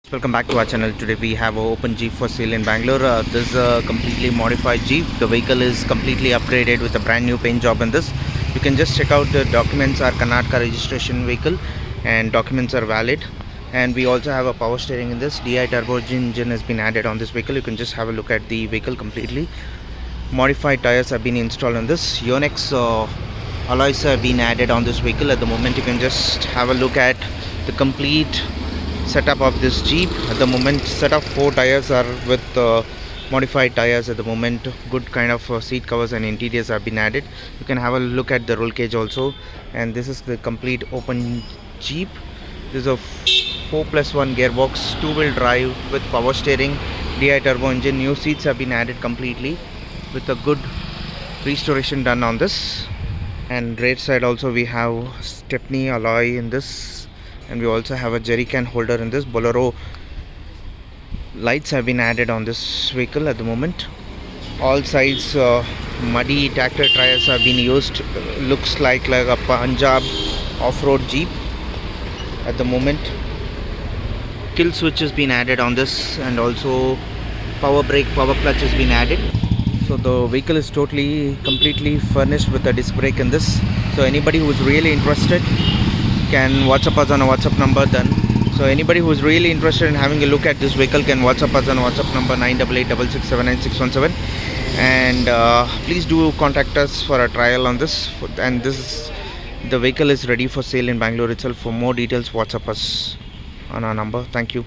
Welcome back to our channel. Today we have an open Jeep for sale in Bangalore. This is a completely modified Jeep. The vehicle is completely upgraded with a brand new paint job in this. You can just check out the documents are Karnataka registration vehicle and documents are valid. And we also have a power steering in this. DI turbo engine has been added on this vehicle. You can just have a look at the vehicle completely. Modified tires have been installed on this. Yonex alloys have been added on this vehicle. At the moment you can just have a look at the complete setup of this Jeep. At the moment set of 4 tires are with modified tires at the moment. Good kind of seat covers and interiors have been added. You can have a look at the roll cage also. And this is the complete open Jeep. This is a 4+1 gearbox, 2-wheel drive with power steering, DI turbo engine. New seats have been added completely with a good restoration done on this. And right side also we have Stepney alloy in this. And we also have a jerry can holder in this. Bolero lights have been added on this vehicle at the moment. All sides muddy tractor tires have been used. Looks like a Punjab off-road Jeep at the moment. Kill switch has been added on this, and also power brake, power clutch has been added. So the vehicle is completely furnished with a disc brake in this. So anybody who is really interested can WhatsApp us on a WhatsApp number then. So anybody who is really interested in having a look at this vehicle can WhatsApp us on a WhatsApp number 9886679617. And please do contact us for a trial on this. And the vehicle is ready for sale in Bangalore itself. For more details, WhatsApp us on our number. Thank you.